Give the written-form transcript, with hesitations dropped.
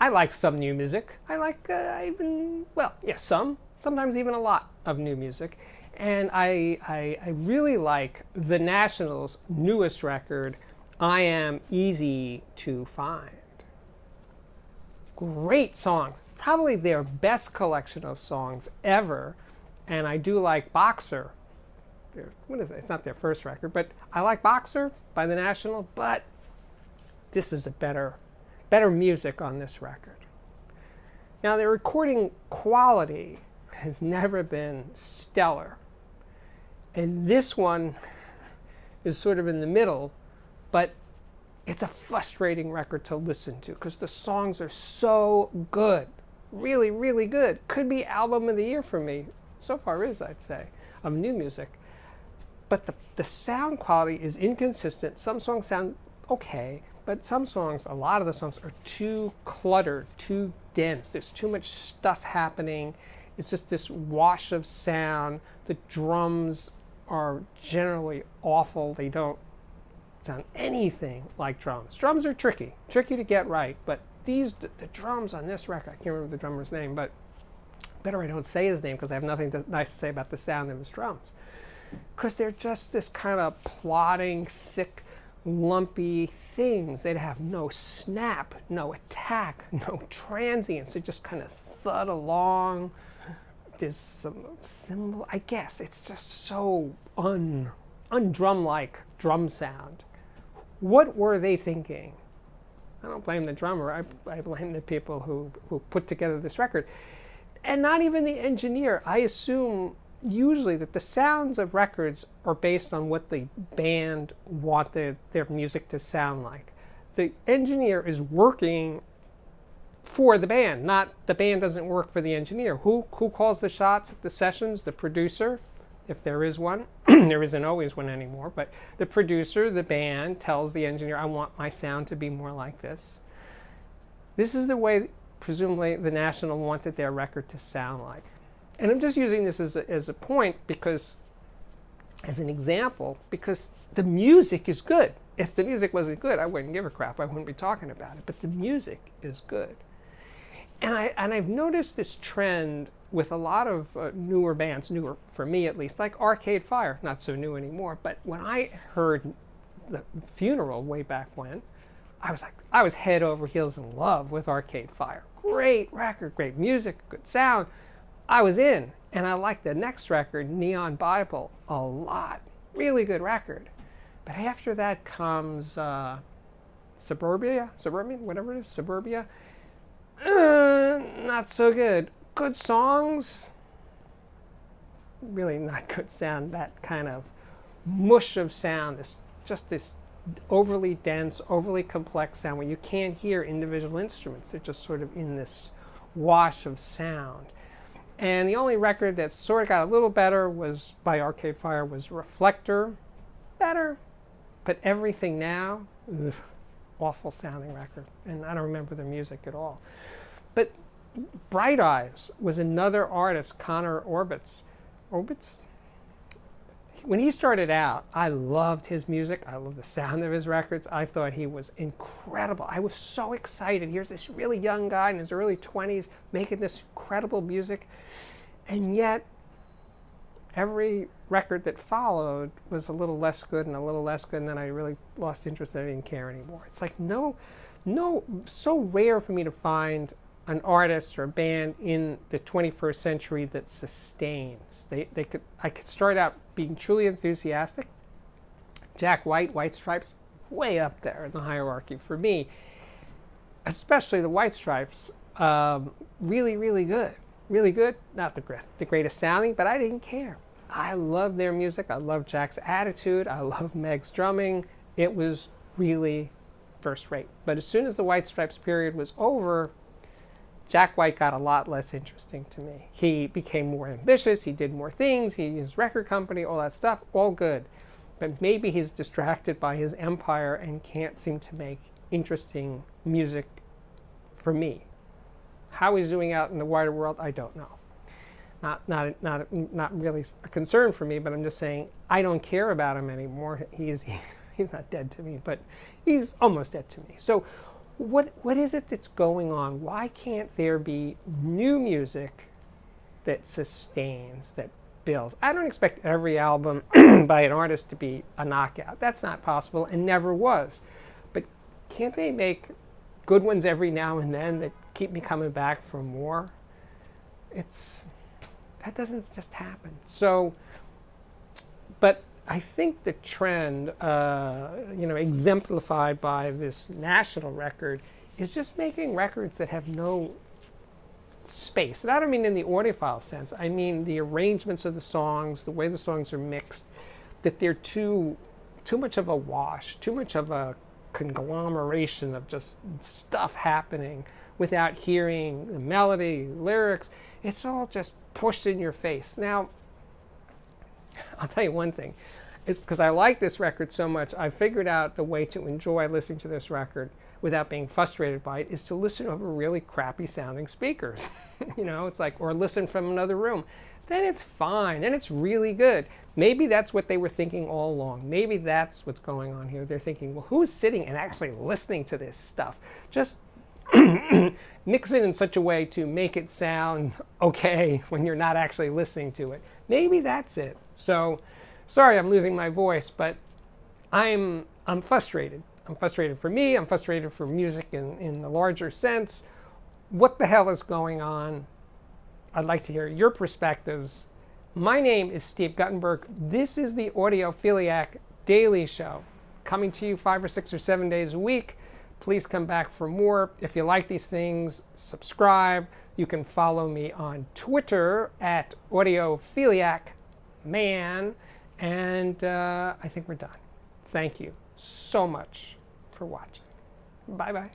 I like some new music. I like sometimes even a lot of new music. And I really like The National's newest record, I Am Easy to Find. Great songs. Probably their best collection of songs ever. And I do like Boxer. What is it? It's not their first record, but I like Boxer by The National, but this is a better music on this record. Now, the recording quality has never been stellar. And this one is sort of in the middle, but it's a frustrating record to listen to because the songs are so good. Really, really good. Could be album of the year for me. So far is, I'd say, of new music. But the sound quality is inconsistent. Some songs sound okay, but some songs, a lot of the songs, are too cluttered, too dense. There's too much stuff happening. It's just this wash of sound. The drums are generally awful. They don't sound anything like drums. Drums are tricky to get right, but the drums on this record, I can't remember the drummer's name, but better I don't say his name because I have nothing nice to say about the sound of his drums. Because they're just this kind of plodding, thick, lumpy things. They'd have no snap, no attack, no transients. They just kind of thud along. There's some cymbal, I guess. It's just so undrum-like drum sound. What were they thinking? I don't blame the drummer. I blame the people who put together this record. And not even the engineer. I assume usually that the sounds of records are based on what the band want their music to sound like. The engineer is working for the band, not the band doesn't work for the engineer. Who calls the shots at the sessions? The producer, if there is one. There isn't always one anymore, but the producer, the band, tells the engineer, I want my sound to be more like this. This is the way, presumably, the National wanted their record to sound like. And I'm just using this as a point because, as an example, because the music is good. If the music wasn't good, I wouldn't give a crap. I wouldn't be talking about it. But the music is good. And I've noticed this trend with a lot of newer bands, newer for me at least, like Arcade Fire, not so new anymore. But when I heard The Funeral way back when, I was head over heels in love with Arcade Fire. Great record, great music, good sound. I was in, and I liked the next record, Neon Bible, a lot. Really good record. But after that comes Suburbia, whatever it is, Suburbia. Not so good. Good songs, really not good sound. That kind of mush of sound, this overly dense, overly complex sound where you can't hear individual instruments. They're just sort of in this wash of sound. And the only record that sort of got a little better was by Arcade Fire was Reflector. Better, but Everything Now, awful sounding record. And I don't remember the music at all. But Bright Eyes was another artist, Conor Orbitz. When he started out, I loved his music. I loved the sound of his records. I thought he was incredible. I was so excited. Here's this really young guy in his early 20s making this incredible music. And yet, every record that followed was a little less good and a little less good, and then I really lost interest and I didn't care anymore. It's like so rare for me to find an artist or a band in the 21st century that sustains. I could start out being truly enthusiastic. Jack White, White Stripes, way up there in the hierarchy for me. Especially the White Stripes, really, really good. Really good. Not the greatest sounding, but I didn't care. I love their music. I love Jack's attitude. I love Meg's drumming. It was really first rate. But as soon as the White Stripes period was over, Jack White got a lot less interesting to me. He became more ambitious. He did more things. His record company, all that stuff, all good. But maybe he's distracted by his empire and can't seem to make interesting music for me. How he's doing out in the wider world, I don't know. Not really a concern for me, but I'm just saying I don't care about him anymore. He's not dead to me, but he's almost dead to me. So what is it that's going on? Why can't there be new music that sustains, that builds? I don't expect every album by an artist to be a knockout. That's not possible and never was. But can't they make good ones every now and then that keep me coming back for more? That doesn't just happen. So, but I think the trend, exemplified by this national record, is just making records that have no space. And I don't mean in the audiophile sense. I mean the arrangements of the songs, the way the songs are mixed, that they're too much of a wash, too much of a conglomeration of just stuff happening without hearing the melody, lyrics. It's all just pushed in your face. Now, I'll tell you one thing. It's because I like this record so much, I figured out the way to enjoy listening to this record without being frustrated by it is to listen over really crappy sounding speakers. It's like, or listen from another room. Then it's fine, and it's really good. Maybe that's what they were thinking all along. Maybe that's what's going on here. They're thinking, well, who's sitting and actually listening to this stuff? Just mix it in such a way to make it sound okay when you're not actually listening to it. Maybe that's it. So, sorry I'm losing my voice, but I'm frustrated. I'm frustrated for me. I'm frustrated for music in the larger sense. What the hell is going on? I'd like to hear your perspectives. My name is Steve Guttenberg. This is the Audiophiliac Daily Show, coming to you 5 or 6 or 7 days a week. Please come back for more. If you like these things, subscribe. You can follow me on Twitter at AudiophiliacMan. And I think we're done. Thank you so much for watching. Bye-bye.